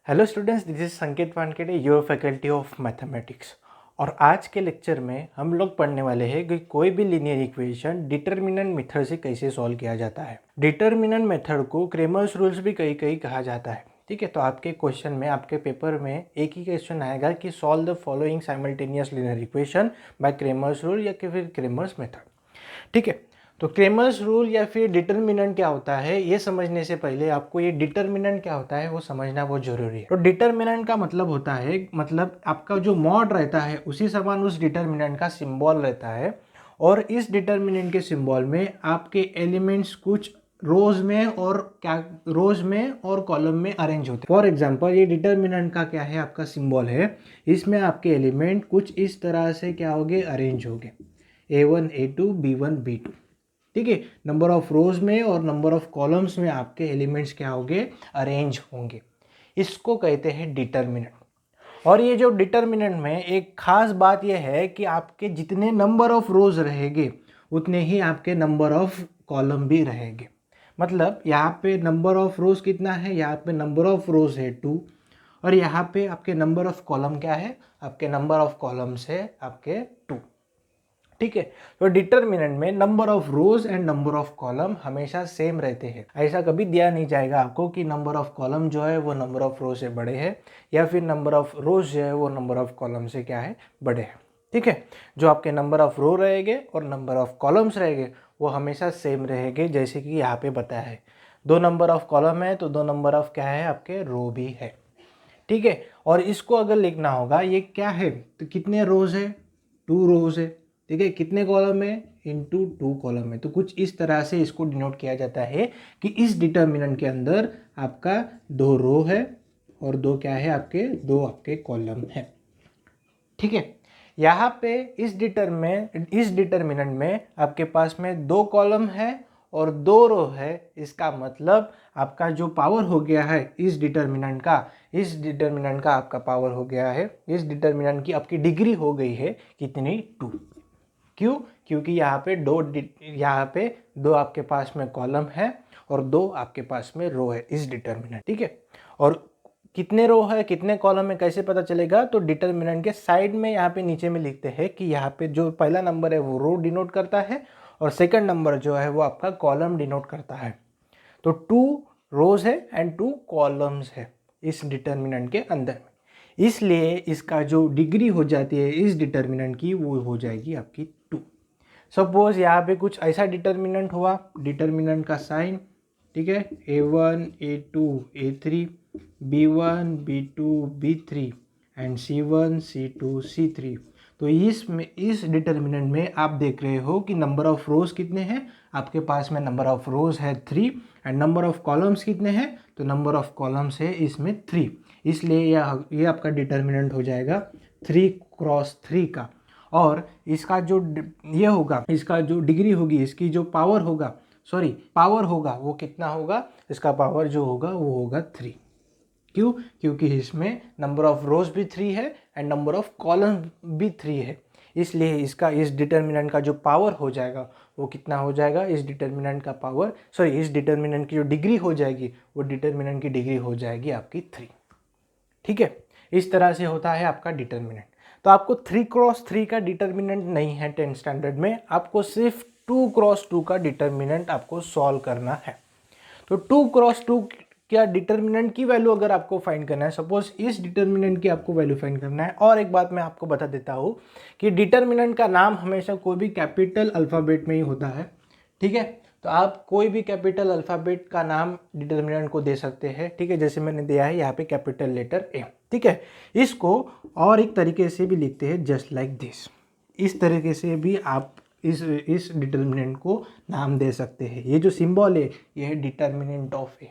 Hello students, this is संकेत Wankhede, your faculty of mathematics. और आज के लेक्चर में हम लोग पढ़ने वाले हैं कि कोई भी लीनियर इक्वेशन डिटर्मिनेंट मेथड से कैसे सॉल्व किया जाता है। डिटर्मिनेंट मेथड को क्रेमर्स रूल्स भी कहीं कहीं कहा जाता है। ठीक है, तो आपके क्वेश्चन में, आपके पेपर में एक ही क्वेश्चन आएगा कि solve the following simultaneous linear equation by Cramer's rule या फिर क्रेमर्स मेथड। ठीक है, तो क्रेमर्स रूल या फिर डिटर्मिनेंट क्या होता है ये समझने से पहले आपको ये डिटर्मिनेंट क्या होता है वो समझना बहुत जरूरी है। तो डिटर्मिनेंट का मतलब होता है, मतलब आपका जो मॉड रहता है उसी समान उस डिटर्मिनेंट का सिंबल रहता है, और इस डिटर्मिनेंट के सिंबल में आपके एलिमेंट्स कुछ रोज में और कॉलम में अरेंज होते हैं। फॉर एग्जांपल ये डिटर्मिनेंट का क्या है, आपका सिंबल है, इसमें आपके एलिमेंट कुछ इस तरह से क्या होंगे, अरेंज होंगे, A1 A2 B1 B2। ठीक है, नंबर ऑफ रोज में और नंबर ऑफ कॉलम्स में आपके एलिमेंट्स क्या होंगे, अरेंज होंगे। इसको कहते हैं डिटर्मिनेंट। और ये जो डिटर्मिनेंट में एक खास बात यह है कि आपके जितने नंबर ऑफ रोज रहेंगे उतने ही आपके नंबर ऑफ कॉलम भी रहेंगे। मतलब यहाँ पे नंबर ऑफ रोज कितना है, यहाँ पे नंबर ऑफ रोज है 2, और यहाँ पे आपके नंबर ऑफ कॉलम क्या है, आपके नंबर ऑफ कॉलम्स है आपके 2। ठीक है, तो डिटर्मिनेंट में number of rose and number of column हमेशा सेम रहते हैं। ऐसा कभी दिया नहीं जाएगा आपको कि नंबर ऑफ कॉलम जो है वो नंबर ऑफ रो से बड़े हैं, या फिर नंबर ऑफ रोज जो है वो नंबर ऑफ कॉलम से क्या है, बड़े हैं। ठीक है, जो आपके नंबर ऑफ रो रहेंगे और नंबर ऑफ कॉलम्स रहेंगे वो हमेशा सेम रहेंगे, जैसे कि यहाँ पे बताया है। 2 नंबर ऑफ कॉलम है तो 2 नंबर ऑफ क्या है, आपके रो भी है। ठीक है, और इसको अगर लिखना होगा, ये क्या है, तो कितने रोज है, 2 रोज है। ठीक है, कितने कॉलम है, इंटू 2 कॉलम है। तो कुछ इस तरह से इसको डिनोट किया जाता है कि इस डिटर्मिनेंट के अंदर आपका 2 रो है और 2 क्या है, आपके 2 आपके कॉलम है। ठीक है, यहाँ पे इस डिटर्मिनेंट में आपके पास में 2 कॉलम है और 2 रो है। इसका मतलब आपका जो पावर हो गया है इस डिटर्मिनेंट का आपका पावर हो गया है, इस डिटर्मिनेंट की आपकी डिग्री हो गई है कितनी, 2। क्यों, क्योंकि यहाँ पे दो आपके पास में कॉलम है और 2 आपके पास में रो है इस डिटर्मिनेंट। ठीक है, और कितने रो है कितने कॉलम है कैसे पता चलेगा, तो डिटर्मिनेंट के साइड में यहाँ पे नीचे में लिखते हैं कि यहाँ पे जो पहला नंबर है वो रो डिनोट करता है और सेकंड नंबर जो है वो आपका कॉलम डिनोट करता है। तो 2 रोज है एंड 2 कॉलम्स है इस डिटर्मिनेंट के अंदर में, इसलिए इसका जो डिग्री हो जाती है इस डिटर्मिनेंट की वो हो जाएगी आपकी 2। सपोज यहाँ पे कुछ ऐसा डिटर्मिनेंट हुआ, डिटर्मिनेंट का साइन, ठीक है, A1 A2 A3 B1 B2 B3 and C1 C2 C3। तो इस डिटर्मिनेंट में आप देख रहे हो कि नंबर ऑफ रोज कितने हैं, आपके पास में नंबर ऑफ रोज है 3 एंड नंबर ऑफ कॉलम्स कितने हैं, तो नंबर ऑफ कॉलम्स है इसमें 3। इसलिए ये आपका डिटर्मिनेंट हो जाएगा 3 क्रॉस 3 का। और इसका जो ये होगा, इसका जो डिग्री होगी, इसकी जो पावर होगा वो कितना होगा, इसका पावर जो होगा वो होगा 3। क्यों, क्योंकि इसमें नंबर ऑफ रोज भी 3 है एंड नंबर ऑफ कॉलम भी 3 है, इसलिए इसका इस डिटर्मिनेंट का जो पावर हो जाएगा वो कितना हो जाएगा, इस डिटर्मिनेंट का पावर इस डिटर्मिनेंट की जो डिग्री हो जाएगी वो डिटर्मिनेंट की डिग्री हो जाएगी आपकी 3। ठीक है, इस तरह से होता है आपका डिटर्मिनेंट। तो आपको 3 क्रॉस 3 का डिटर्मिनेंट नहीं है 10th स्टैंडर्ड में, आपको सिर्फ 2 क्रॉस 2 का डिटर्मिनेंट आपको सॉल्व करना है। तो 2 क्रॉस 2 क्या डिटर्मिनेंट की वैल्यू अगर आपको फाइंड करना है, सपोज इस डिटर्मिनेंट की आपको वैल्यू फाइंड करना है। और एक बात मैं आपको बता देता हूँ कि डिटर्मिनेंट का नाम हमेशा कोई भी कैपिटल अल्फ़ाबेट में ही होता है। ठीक है, तो आप कोई भी कैपिटल अल्फ़ाबेट का नाम डिटर्मिनेंट को दे सकते हैं। ठीक है, जैसे मैंने दिया है यहाँ पे कैपिटल लेटर A। ठीक है, इसको और एक तरीके से भी लिखते हैं जस्ट लाइक दिस। इस तरीके से भी आप इस डिटर्मिनेंट को नाम दे सकते हैं। ये जो सिंबल है ये है डिटर्मिनेंट ऑफ A।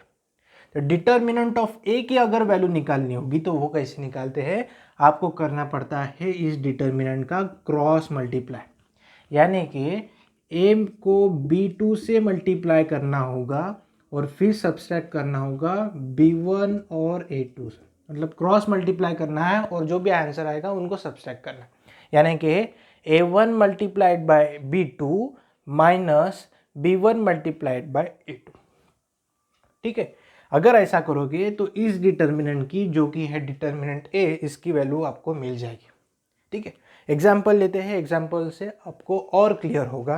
तो डिटर्मिनेंट ऑफ A की अगर वैल्यू निकालनी होगी तो वो कैसे निकालते हैं, आपको करना पड़ता है इस डिटर्मिनेंट का क्रॉस मल्टीप्लाई, यानी कि A को B2 से मल्टीप्लाई करना होगा और फिर सब्सट्रैक्ट करना होगा B1 और A2 से, मतलब क्रॉस मल्टीप्लाई करना है और जो भी आंसर आएगा उनको सब्सट्रैक्ट करना है, यानी कि A1 multiplied by B2 minus B1 multiplied by A2। ठीक है, अगर ऐसा करोगे तो इस डिटर्मिनेंट की जो कि है डिटर्मिनेंट ए, इसकी वैल्यू आपको मिल जाएगी। ठीक है, एग्जाम्पल लेते हैं, एग्जाम्पल से आपको और क्लियर होगा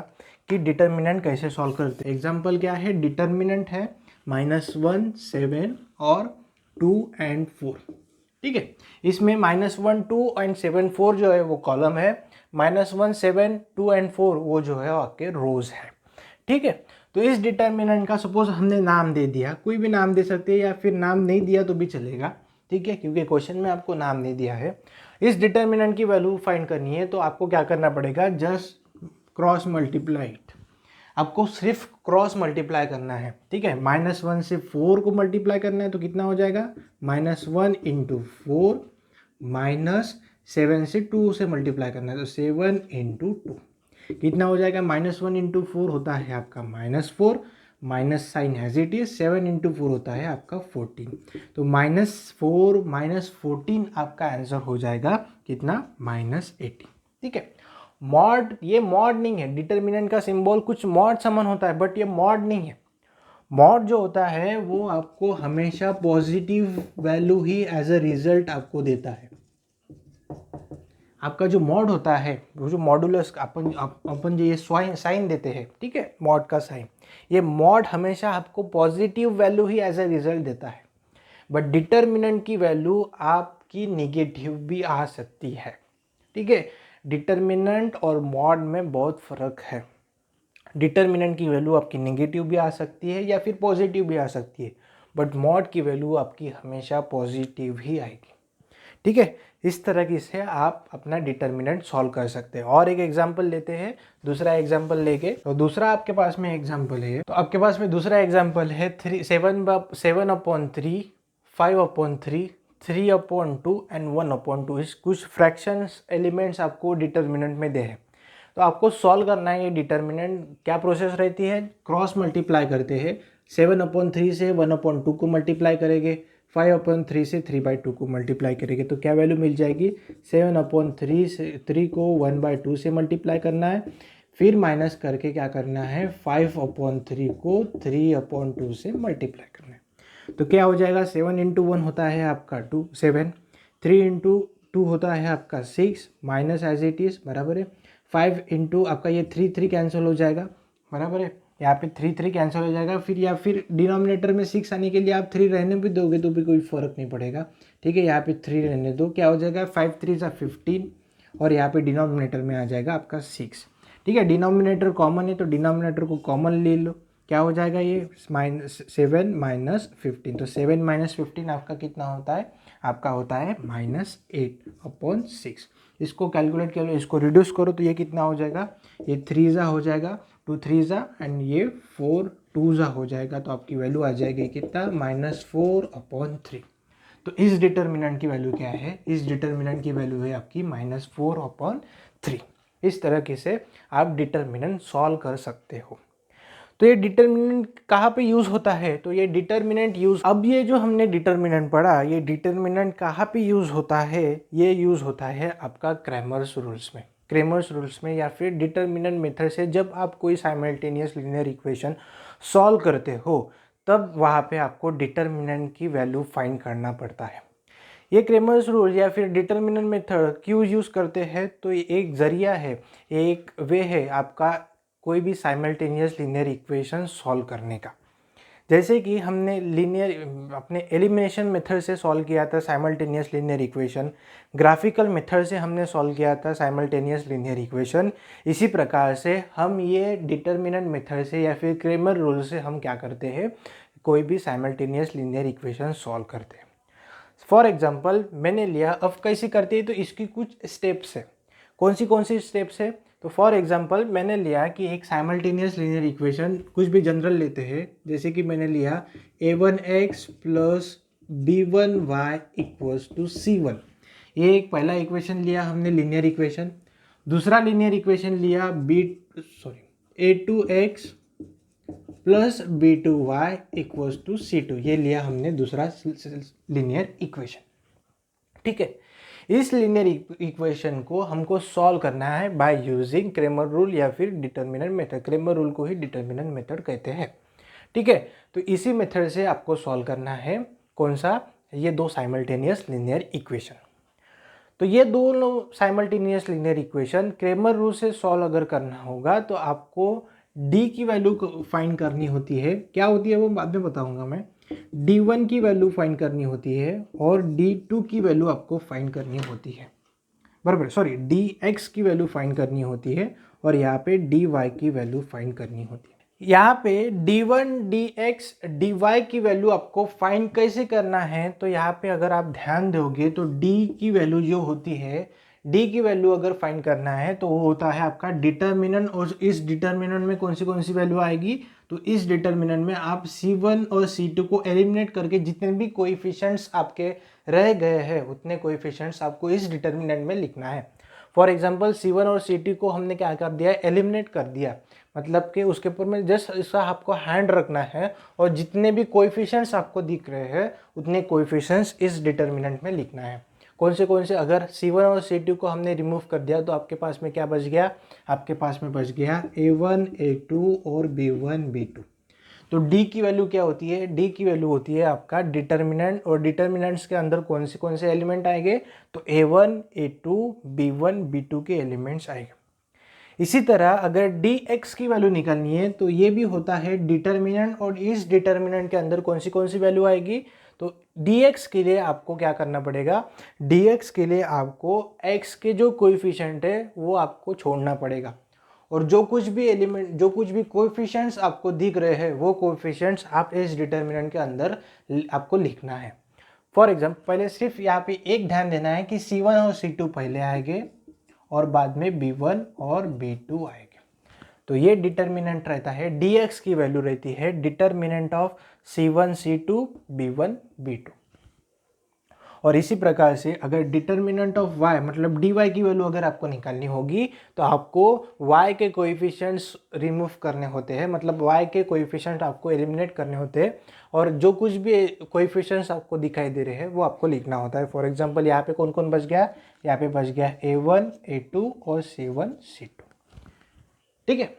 कि डिटर्मिनेंट कैसे सॉल्व करते हैं। एग्जाम्पल क्या है, डिटर्मिनेंट है -1, 7 और 2 एंड 4। ठीक है, इसमें -1, 2 एंड 7, 4 जो है वो कॉलम है, -1, 7, 2 एंड 4 वो जो है आपके रोज है। ठीक है, तो इस डिटर्मिनेंट का सपोज हमने नाम दे दिया, कोई भी नाम दे सकते हैं या फिर नाम नहीं दिया तो भी चलेगा। ठीक है, क्योंकि क्वेश्चन में आपको नाम नहीं दिया है। इस डिटर्मिनेंट की वैल्यू फाइंड करनी है तो आपको क्या करना पड़ेगा, जस्ट क्रॉस मल्टीप्लाई इट। आपको सिर्फ क्रॉस मल्टीप्लाई करना है। ठीक है, -1 से 4 को मल्टीप्लाई करना है तो कितना हो जाएगा, -1 इंटू 4, -7 से 2 से मल्टीप्लाई करना है तो 7 इंटू 2 कितना हो जाएगा, -1 इंटू 4 होता है आपका -4, minus sign has it is, 7 into 4 होता है आपका 14, तो -4 -14 आपका आंसर हो जाएगा कितना, -18। ठीक है, मॉड, ये मॉड नहीं है, डिटर्मिनेंट का सिंबल कुछ मॉड समन होता है बट ये मॉड नहीं है। मॉड जो होता है वो आपको हमेशा पॉजिटिव वैल्यू ही एज अ रिजल्ट आपको देता है। आपका जो मॉड होता है, वो जो मॉडुलस अपन जो ये साइन देते हैं, ठीक है, मॉड का साइन, ये मॉड हमेशा आपको पॉजिटिव वैल्यू ही एज अ रिजल्ट देता है। बट डिटर्मिनेंट की वैल्यू आपकी निगेटिव भी आ सकती है। ठीक है, डिटर्मिनेंट और मॉड में बहुत फ़र्क है। डिटर्मिनेंट की वैल्यू आपकी नेगेटिव भी आ सकती है या फिर पॉजिटिव भी आ सकती है, बट मॉड की वैल्यू आपकी हमेशा पॉजिटिव ही आएगी। ठीक है, इस तरह की से आप अपना डिटर्मिनेंट सॉल्व कर सकते हैं। और एक एग्जांपल लेते हैं, दूसरा एग्जांपल लेके, तो दूसरा आपके पास में एग्जांपल है, तो आपके पास में दूसरा एग्जांपल है 7/3, 5/3, 3/2 एंड 1/2। इस कुछ फ्रैक्शंस एलिमेंट्स आपको डिटर्मिनेंट में दे हैं, तो आपको सॉल्व करना है। ये डिटर्मिनेंट क्या प्रोसेस रहती है, क्रॉस मल्टीप्लाई करते हैं, 7/3 से 1/2 को मल्टीप्लाई करेंगे, 5/3 से 3/2 को मल्टीप्लाई करेंगे, तो क्या वैल्यू मिल जाएगी, 7/3 से 3 को 1/2 से मल्टीप्लाई करना है, फिर माइनस करके क्या करना है, 5/3 को 3/2 से मल्टीप्लाई करना है। तो क्या हो जाएगा, 7 इंटू 1 होता है आपका 2, 7, 3 इंटू 2 होता है आपका 6, माइनस एज इट इज़, बराबर है 5 इंटू आपका ये 3 कैंसिल हो जाएगा, बराबर है, यहाँ पे 3 कैंसिल हो जाएगा, फिर या फिर डिनोमिनेटर में 6 आने के लिए आप 3 रहने भी दोगे तो भी कोई फ़र्क नहीं पड़ेगा। ठीक है, यहाँ पे 3 रहने दो, क्या हो जाएगा, 5 3 15 और यहाँ पे डिनोमिनेटर में आ जाएगा आपका 6। ठीक है, डिनोमिनेटर कॉमन है तो डिनोमिनेटर को कॉमन ले लो, क्या हो जाएगा ये -7 -15, तो 7 -15 आपका कितना होता है, आपका होता है -8/6। इसको कैलकुलेट कर लो, इसको रिड्यूस करो तो ये कितना हो जाएगा, ये 3 हो जाएगा, 2 3 एंड ये 4 2 हो जाएगा, तो आपकी वैल्यू आ जाएगी कितना, -4/3। तो इस डिटर्मिनेंट की वैल्यू क्या है, इस डिटर्मिनेंट की वैल्यू है आपकी -4/3। इस तरह से आप डिटर्मिनेंट सॉल्व कर सकते हो। तो ये डिटर्मिनेंट कहाँ पे यूज़ होता है, तो ये डिटर्मिनेंट यूज़, अब ये जो हमने डिटर्मिनेंट पढ़ा, ये डिटर्मिनेंट कहाँ पे यूज़ होता है, ये यूज़ होता है आपका क्रैमर्स रूल्स में। क्रैमर्स रूल्स में या फिर डिटर्मिनेंट मेथड से जब आप कोई साइमल्टेनियस लीनियर इक्वेशन सॉल्व करते हो तब वहाँ पे आपको डिटर्मिनेंट की वैल्यू फाइंड करना पड़ता है। ये क्रैमर्स रूल या फिर डिटर्मिनेंट मेथड क्यों यूज़ करते हैं, तो ये एक ज़रिया है, एक वे है आपका कोई भी साइमल्टेनियस लीनियर इक्वेशन सॉल्व करने का। जैसे कि हमने लीनियर अपने एलिमिनेशन मेथड से सॉल्व किया था simultaneous linear equation, graphical method से हमने सॉल्व किया था साइमल्टेनियस लीनियर इक्वेशन, इसी प्रकार से हम ये डिटर्मिनेंट मेथड से या फिर क्रैमर रूल से हम क्या करते हैं, कोई भी साइमल्टेनियस लीनियर इक्वेशन सॉल्व करते हैं। फॉर एग्जाम्पल मैंने लिया, अब कैसे करते हैं तो इसकी कुछ स्टेप्स है, कौन सी स्टेप्स है, तो फॉर एग्जांपल मैंने लिया कि एक साइमल्टेनियस लीनियर इक्वेशन कुछ भी जनरल लेते हैं, जैसे कि मैंने लिया a1x plus b1y equals to c1, ये एक पहला इक्वेशन लिया हमने लीनियर इक्वेशन। दूसरा लीनियर इक्वेशन लिया a2x plus b2y equals to c2, ये लिया हमने दूसरा लीनियर इक्वेशन। ठीक है, इस लीनियर इक्वेशन को हमको सॉल्व करना है बाय यूजिंग क्रैमर रूल या फिर डिटर्मिनेंट मेथड। क्रैमर रूल को ही डिटर्मिनेंट मेथड कहते हैं। ठीक है। तो इसी मेथड से आपको सॉल्व करना है कौन सा, ये दो साइमल्टेनियस लीनियर इक्वेशन। तो ये दोनों simultaneous linear equation Cramer rule से सॉल्व अगर करना होगा तो आपको डी की वैल्यू फाइंड करनी होती है। क्या होती है वो बाद में बताऊंगा मैं। D1 की वैल्यू फाइंड करनी होती है और D2 की वैल्यू आपको फाइंड करनी होती है, बराबर, सॉरी dx की वैल्यू फाइंड करनी होती है और यहाँ पे dy की वैल्यू फाइंड करनी होती है। यहाँ पे d1 dx dy की वैल्यू आपको फाइंड कैसे करना है, तो यहाँ पे अगर आप ध्यान दोगे तो d की वैल्यू जो होती है, d की वैल्यू अगर फाइंड करना है तो वो होता है आपका डिटर्मिनेंट, और इस डिटर्मिनेंट में कौन सी वैल्यू आएगी, तो इस डिटर्मिनेंट में आप C1 और C2 को एलिमिनेट करके जितने भी कोएफिशिएंट्स आपके रह गए हैं उतने कोएफिशिएंट्स आपको इस डिटर्मिनेंट में लिखना है। फॉर एग्जांपल C1 और C2 को हमने क्या कर दिया, एलिमिनेट कर दिया, मतलब कि उसके ऊपर में जस्ट इसका आपको हैंड रखना है और जितने भी कोएफिशिएंट्स आपको दिख रहे हैं उतने कोएफिशिएंट्स इस डिटर्मिनेंट में लिखना है। कौन से, अगर C1 और C2 को हमने रिमूव कर दिया तो आपके पास में क्या बच गया, आपके पास में बच गया A1 A2 और B1 B2। तो D की वैल्यू क्या होती है, D की वैल्यू होती है आपका डिटर्मिनेंट, और डिटर्मिनेंट्स के अंदर कौन से एलिमेंट आएंगे, तो A1 A2 B1 B2 के एलिमेंट्स आएंगे। इसी तरह अगर dx की वैल्यू निकालनी है तो ये भी होता है डिटर्मिनेंट, और इस डिटर्मिनेंट के अंदर कौन सी वैल्यू आएगी, तो dx के लिए आपको क्या करना पड़ेगा, dx के लिए आपको x के जो कोएफिशिएंट है वो आपको छोड़ना पड़ेगा, और जो कुछ भी कोएफिशिएंट्स आपको दिख रहे हैं वो कोएफिशिएंट्स आप इस डिटर्मिनेंट के अंदर आपको लिखना है। फॉर एग्जाम्पल पहले सिर्फ यहाँ पे एक ध्यान देना है कि C1 और C2 पहले आएंगे और बाद में B1 और B2 आएंगे। तो ये डिटर्मिनेंट रहता है, dx की वैल्यू रहती है determinant of C1 C2 B1 B2। और इसी प्रकार से अगर डिटर्मिनेंट ऑफ y मतलब dy की वैल्यू अगर आपको निकालनी होगी तो आपको y के कोएफिशिएंट्स रिमूव करने होते हैं, मतलब y के कोएफिशिएंट आपको एलिमिनेट करने होते हैं, और जो कुछ भी कोएफिशिएंट्स आपको दिखाई दे रहे हैं वो आपको लिखना होता है। फॉर एग्जांपल यहाँ पे कौन बच गया, यहाँ पे बच गया A1 A2 और C1 C2, ठीक है।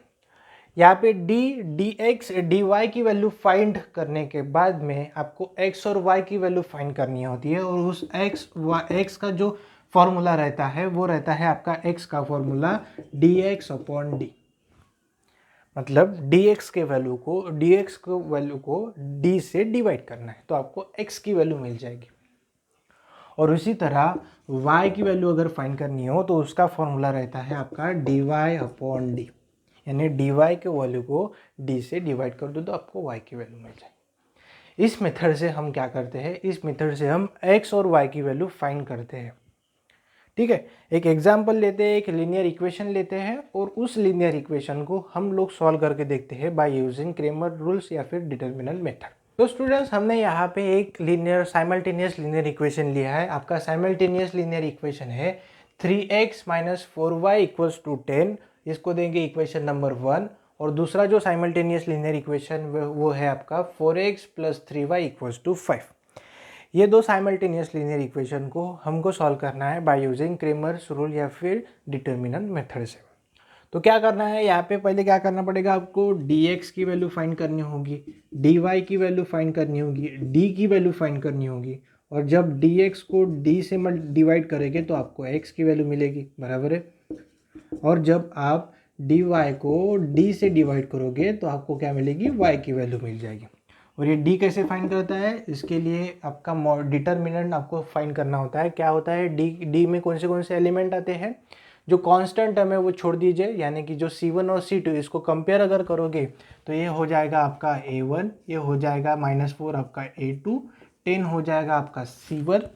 यहाँ पे dx dy की वैल्यू फाइंड करने के बाद में आपको x और y की वैल्यू फाइंड करनी होती है, और उस x का जो फॉर्मूला रहता है वो रहता है आपका x का फॉर्मूला dx अपॉन d, मतलब dx के वैल्यू को d से डिवाइड करना है तो आपको x की वैल्यू मिल जाएगी। और इसी तरह y की वैल्यू अगर फाइंड करनी हो तो उसका फॉर्मूला रहता है आपका dy अपॉन d, यानी dy के वैल्यू को d से डिवाइड कर दो तो आपको y की वैल्यू मिल जाएगी। इस मेथड से हम क्या करते हैं, इस मेथड से हम x और y की वैल्यू फाइंड करते हैं, ठीक है। एक एग्जांपल लेते हैं, एक लीनियर इक्वेशन लेते हैं और उस लीनियर इक्वेशन को हम लोग सॉल्व करके देखते हैं बाय यूजिंग क्रेमर रूल्स या फिर डिटर्मिनेंट मेथड। तो स्टूडेंट्स हमने यहाँ पे एक साइमल्टेनियस लीनियर इक्वेशन लिया है। आपका साइमल्टेनियस लीनियर इक्वेशन है 3x - 4y = 10, इसको देंगे इक्वेशन नंबर 1, और दूसरा जो साइमल्टेनियस लीनियर इक्वेशन वो है आपका 4x + 3y = 5। ये दो साइमल्टेनियस लीनियर इक्वेशन को हमको सॉल्व करना है बाय यूजिंग क्रेमर्स रूल या फिर डिटर्मिनेंट मेथड से। तो क्या करना है, यहाँ पे पहले क्या करना पड़ेगा, आपको dx की वैल्यू फाइंड करनी होगी, dy की वैल्यू फाइंड करनी होगी, d की वैल्यू फाइंड करनी होगी, और जब dx को d से डिवाइड करेंगे तो आपको x की वैल्यू मिलेगी, बराबर है। और जब आप dy को d से डिवाइड करोगे तो आपको क्या मिलेगी, y की वैल्यू मिल जाएगी। और ये d कैसे फाइंड करता है, इसके लिए आपका डिटर्मिनेंट आपको फाइंड करना होता है। क्या होता है, d में कौन से एलिमेंट आते हैं, जो कांस्टेंट टर्म है वो छोड़ दीजिए, यानी कि जो C1 और C2 इसको कंपेयर अगर करोगे तो ये हो जाएगा आपका A1, ये हो जाएगा -4 आपका A2, 10 हो जाएगा आपका C1,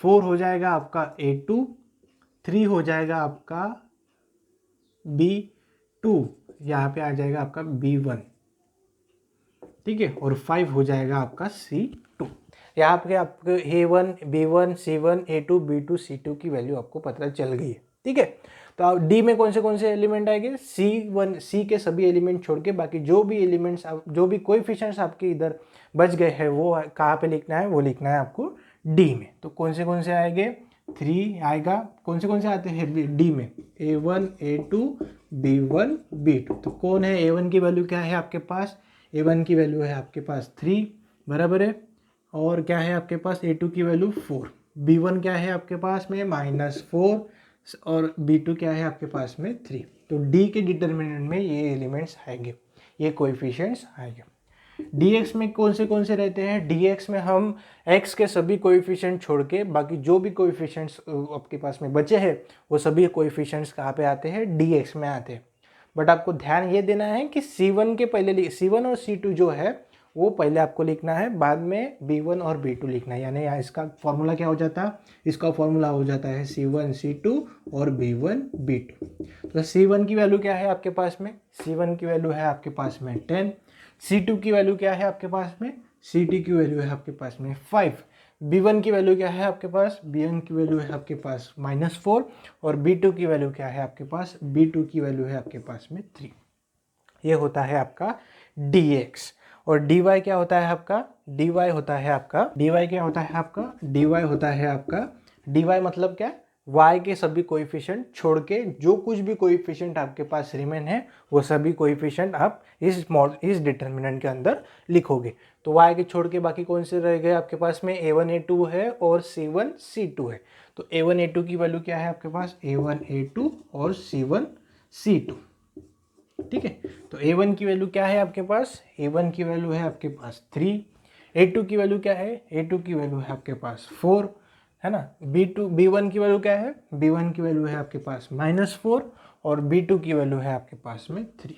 4 हो जाएगा आपका A2, 3 हो जाएगा आपका B2, यहाँ पे आ जाएगा आपका B1, ठीक है, और 5 हो जाएगा आपका C2। यहाँ पे आपको A1 B1 C1 A2 B2 C2 की वैल्यू आपको पता चल गई है, ठीक है। तो अब डी में कौन से एलिमेंट आएंगे, सी के सभी एलिमेंट छोड़ के बाकी जो भी एलिमेंट्स जो भी कोएफिशिएंट्स आपके इधर बच गए हैं वो कहाँ पे लिखना है, वो लिखना है आपको डी में। तो कौन से आएंगे, 3 आएगा, कौन से आते हैं डी में, A1 A2 B1 B2। तो कौन है, A1 की वैल्यू क्या है आपके पास, A1 की वैल्यू है आपके पास 3 बराबर है, और क्या है आपके पास A2 की वैल्यू 4, B1 क्या है आपके पास में -4 और B2 क्या है आपके पास में 3। तो D के डिटर्मिनेंट में ये एलिमेंट्स आएंगे, ये कोएफिशिएंट्स आएंगे। dx में कौन से रहते हैं, dx में हम x के सभी कोएफिशिएंट छोड़ के बाकी जो भी कोएफिशिएंट्स आपके पास में बचे हैं वो सभी कोएफिशिएंट्स कहाँ पे आते हैं, dx में आते हैं। बट आपको ध्यान ये देना है कि C1 के पहले C1 और C2 जो है वो पहले आपको लिखना है, बाद में B1 और B2 लिखना है। यानी यहाँ इसका फॉर्मूला क्या हो जाता है, इसका फॉर्मूला हो जाता है C1 C2 और B1 B2। तो C1 की वैल्यू क्या है आपके पास में, C1 की वैल्यू है आपके पास में 10, C2 की वैल्यू क्या है आपके पास में, C2 की वैल्यू है आपके पास में 5, B1 की वैल्यू क्या है आपके पास, B1 की वैल्यू है आपके पास -4 और B2 की वैल्यू क्या है आपके पास, B2 की वैल्यू है आपके पास में 3। ये होता है आपका dx। और dy क्या होता है आपका, dy होता है आपका, dy क्या होता है आपका, dy होता है आपका, dy मतलब क्या, y के सभी कोएफिशिएंट छोड़ के जो कुछ भी कोएफिशिएंट आपके पास रिमेन है वो सभी कोएफिशिएंट आप इस डिटर्मिनेंट के अंदर लिखोगे। तो y के छोड़ के बाकी कौन से रह गए आपके पास में, a1 a2 है और c1 c2 है। तो a1 a2 की वैल्यू क्या है आपके पास, a1 a2 और c1 c2। ठीक है, तो a1 की वैल्यू क्या है आपके पास, a1 की वैल्यू है आपके पास 3, a2 की वैल्यू क्या है, a2 की वैल्यू है आपके पास 4 है ना, b1 की वैल्यू क्या है, b1 की वैल्यू है आपके पास -4 और b2 की वैल्यू है आपके पास में 3।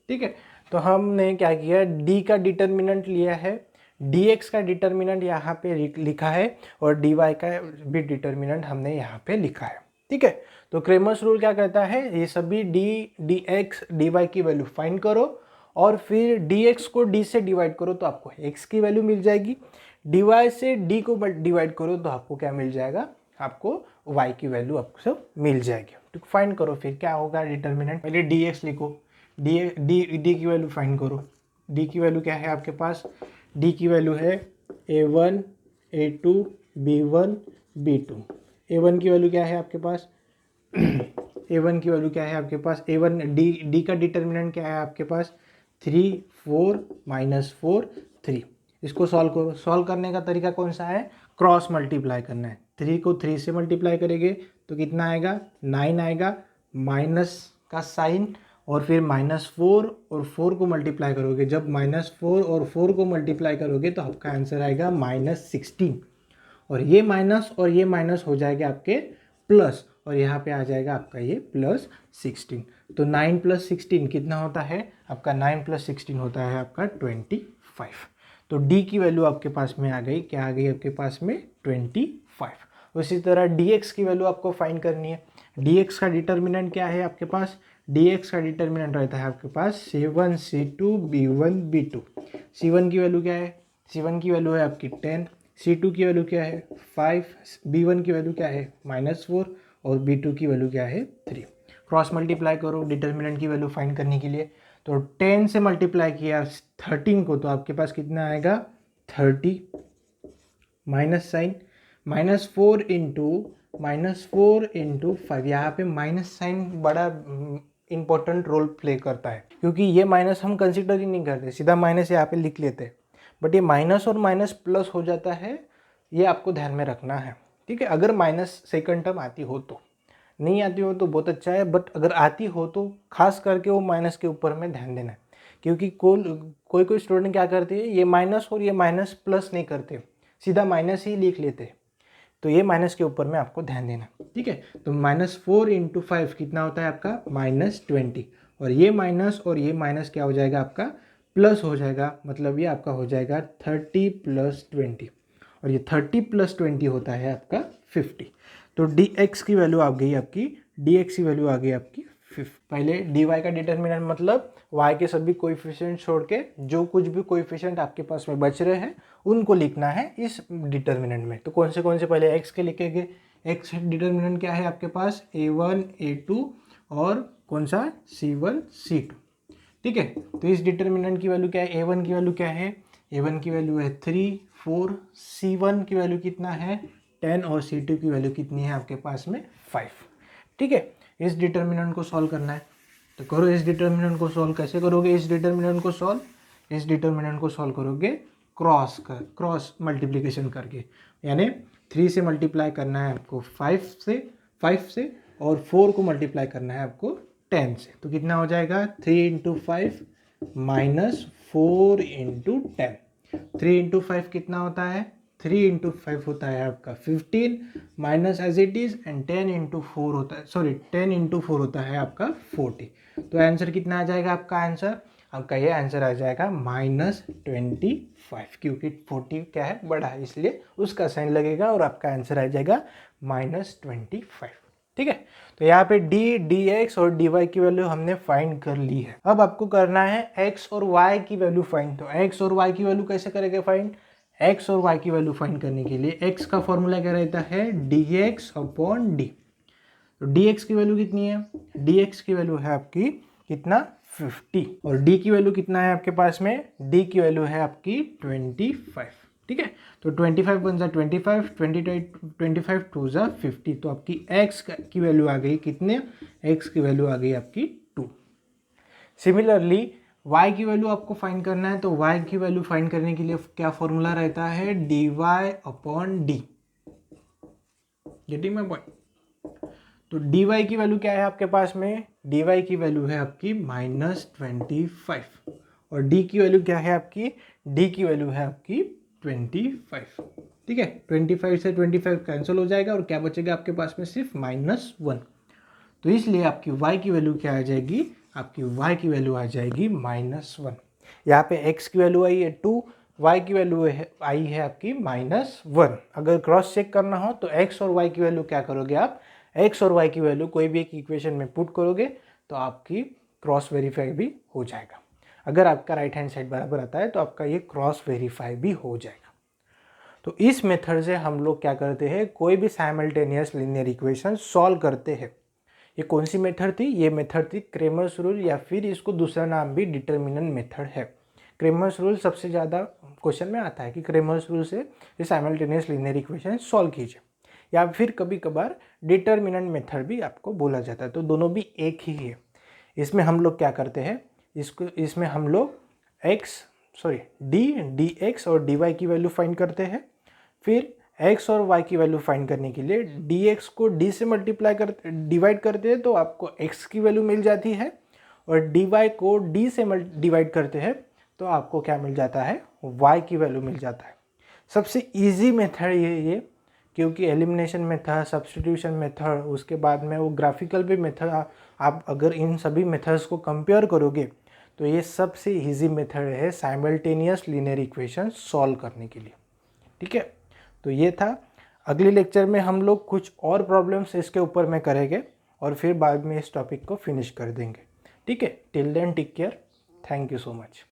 ठीक है, तो हमने क्या किया, d का डिटर्मिनेंट लिया है, dx का डिटर्मिनेंट यहाँ पे लिखा है और dy का भी डिटर्मिनेंट हमने यहाँ पे लिखा है। ठीक है, तो क्रेमर्स रूल क्या कहता है, ये सभी dx dy की वैल्यू फाइंड करो और फिर dx को d से डिवाइड करो तो आपको x की वैल्यू मिल जाएगी, dy से d को डिवाइड करो तो आपको क्या मिल जाएगा, आपको y की वैल्यू आपको मिल जाएगी। तो फाइंड करो फिर क्या होगा डिटर्मिनेंट, पहले dx लिखो, d की वैल्यू फाइंड करो, d की वैल्यू क्या है आपके पास, d की वैल्यू है a1 a2 b1 b2। a1 की वैल्यू क्या है आपके पास a1 की वैल्यू क्या है आपके पास, a1 d का डिटर्मिनेंट क्या है आपके पास 3 4 -4 3। इसको सॉल्व करो, सॉल्व करने का तरीका कौन सा है, क्रॉस मल्टीप्लाई करना है। 3 को 3 से मल्टीप्लाई करेंगे तो कितना आएगा, 9 आएगा, माइनस का साइन और फिर -4 और 4 को मल्टीप्लाई करोगे, जब -4 और 4 को मल्टीप्लाई करोगे तो आपका आंसर आएगा -16 और ये माइनस हो जाएगा आपके प्लस और यहाँ पे आ जाएगा आपका ये +16। तो 9 + 16 कितना होता है आपका, 9 + 16 होता है आपका 25। तो d की वैल्यू आपके पास में आ गई, क्या आ गई आपके पास में 25। उसी तरह dx की वैल्यू आपको फाइंड करनी है। dx का डिटर्मिनेंट क्या है आपके पास, dx का डिटर्मिनेंट रहता है आपके पास c1 c2 b1 b2। c1 की वैल्यू क्या है, c1 की वैल्यू है आपकी 10, c2 की वैल्यू क्या है 5, b1 की वैल्यू क्या है -4 और b2 की वैल्यू क्या है 3। क्रॉस मल्टीप्लाई करो डिटर्मिनेंट की वैल्यू फाइंड करने के लिए, तो 10 से मल्टीप्लाई किया 13 को तो आपके पास कितना आएगा 30, माइनस साइन -4 इंटू 5। यहाँ पे माइनस साइन बड़ा इंपॉर्टेंट रोल प्ले करता है क्योंकि ये माइनस हम कंसिडर ही नहीं करते, सीधा माइनस यहाँ पे लिख लेते हैं, बट ये माइनस और माइनस प्लस हो जाता है, ये आपको ध्यान में रखना है। ठीक है, अगर माइनस सेकंड टर्म आती हो तो, नहीं आती हो तो बहुत अच्छा है, बट अगर आती हो तो खास करके वो माइनस के ऊपर में ध्यान देना है क्योंकि कोई स्टूडेंट क्या करते हैं, ये माइनस और ये माइनस प्लस नहीं करते, सीधा माइनस ही लिख लेते हैं, तो ये माइनस के ऊपर में आपको ध्यान देना। ठीक है, तो -4 इंटू 5 कितना होता है आपका -20 और ये माइनस क्या हो जाएगा आपका प्लस हो जाएगा, मतलब ये आपका हो जाएगा 30 + 20 और ये 30 + 20 होता है आपका 50। तो dx की वैल्यू आ गई आपकी, dx की वैल्यू आ गई आपकी 50। पहले dy का डिटर्मिनेंट मतलब y के सभी कोएफिशिएंट छोड़ के जो कुछ भी कोएफिशिएंट आपके पास में बच रहे हैं उनको लिखना है इस डिटर्मिनेंट में। तो कौन से पहले x के लिखेंगे, x डिटर्मिनेंट क्या है आपके पास a1 a2 और कौन सा c1 c2। ठीक है, तो इस डिटर्मिनेंट की वैल्यू क्या है, a1 की वैल्यू क्या है, a1 की वैल्यू है 3 4, c1 की वैल्यू कितना है 10 और c2 की वैल्यू कितनी है आपके पास में 5। ठीक है, इस डिटर्मिनेंट को सॉल्व करना है, तो करो इस डिटर्मिनेंट को सॉल्व। कैसे करोगे इस डिटर्मिनेंट को सॉल्व, इस डिटर्मिनेंट को सॉल्व करोगे क्रॉस मल्टीप्लिकेशन करके, यानी 3 से मल्टीप्लाई करना है आपको 5 से और 4 को मल्टीप्लाई करना है आपको 10 से। तो कितना हो जाएगा 3 इंटू 5 माइनस 4 इंटू 10। 3 इंटू 5 कितना होता है 3 इंटू 5 होता है आपका 15 minus as it is and 10 into 4 होता है 10 इंटू 4 होता है आपका 40। तो आंसर कितना आ जाएगा आपका ये आंसर आ जाएगा -25, क्योंकि 40 क्या है बड़ा है इसलिए उसका साइन लगेगा और आपका आंसर आ जाएगा -25। ठीक है, तो यहाँ पे dx और dy की वैल्यू हमने फाइंड कर ली है। अब आपको करना है x और y की वैल्यू फाइंड। तो x और y की वैल्यू कैसे करेंगे फाइंड? x और y की वैल्यू फाइंड करने के लिए x का फॉर्मूला क्या रहता है dx अपॉन d। तो dx की वैल्यू कितनी है? dx की वैल्यू है आपकी कितना 50 और d की वैल्यू कितना है आपके पास में? d की वैल्यू है आपकी 25। ठीक है, तो 25 वन ज़ा 25, 25 टू ज़ा 50। तो आपकी x की वैल्यू आ गई कितने? x की वैल्यू आ गई आपकी 2। सिमिलरली y की वैल्यू आपको फाइंड करना है। तो y की वैल्यू फाइंड करने के लिए क्या फॉर्मूला रहता है? dy upon d। Getting my point? तो dy की वैल्यू क्या है आपके पास में? dy की वैल्यू है आपकी -25 और d की वैल्यू क्या है आपकी? d की वैल्यू है आपकी 25। ठीक है, 25 से 25 कैंसिल हो जाएगा और क्या बचेगा आपके पास में? सिर्फ -1। तो इसलिए आपकी y की वैल्यू क्या आ जाएगी? आपकी y की वैल्यू आ जाएगी -1। यहाँ पे x की वैल्यू आई है 2, y की वैल्यू आई है आपकी -1। अगर क्रॉस चेक करना हो तो x और y की वैल्यू क्या करोगे आप? x और y की वैल्यू कोई भी एक इक्वेशन में पुट करोगे तो आपकी क्रॉस वेरीफाई भी हो जाएगा। अगर आपका राइट हैंड साइड बराबर आता है तो आपका ये क्रॉस वेरीफाई भी हो जाएगा। तो इस मेथड से हम लोग क्या करते हैं? कोई भी साइमल्टेनियस लीनियर इक्वेशन सॉल्व करते हैं। ये कौन सी मेथड थी? ये मेथड थी क्रेमर्स रूल, या फिर इसको दूसरा नाम भी डिटर्मिनेंट मेथड है। क्रेमर्स रूल सबसे ज़्यादा क्वेश्चन में आता है कि क्रेमर्स रूल से ये साइमल्टेनियस लीनियर इक्वेशन सॉल्व कीजिए, या फिर कभी कभार डिटर्मिनेंट मेथड भी आपको बोला जाता है। तो दोनों भी एक ही है। इसमें हम लोग क्या करते हैं? इसमें हम लोग dx और dy की वैल्यू फाइंड करते हैं। फिर x और y की वैल्यू फाइंड करने के लिए dx को d से डिवाइड करते हैं तो आपको x की वैल्यू मिल जाती है, और dy को d से डिवाइड करते हैं तो आपको क्या मिल जाता है? y की वैल्यू मिल जाता है। सबसे इजी मेथड ये क्योंकि एलिमिनेशन मेथड, सब्स्टिट्यूशन मेथड, उसके बाद में वो ग्राफिकल भी मेथड, आप अगर इन सभी मेथड्स को कंपेयर करोगे तो ये सबसे इजी मेथड है साइमल्टेनियस लीनियर इक्वेशन सॉल्व करने के लिए। ठीक है, तो ये था। अगले लेक्चर में हम लोग कुछ और प्रॉब्लम्स इसके ऊपर में करेंगे और फिर बाद में इस टॉपिक को फिनिश कर देंगे। ठीक है, till then take care, thank you so much.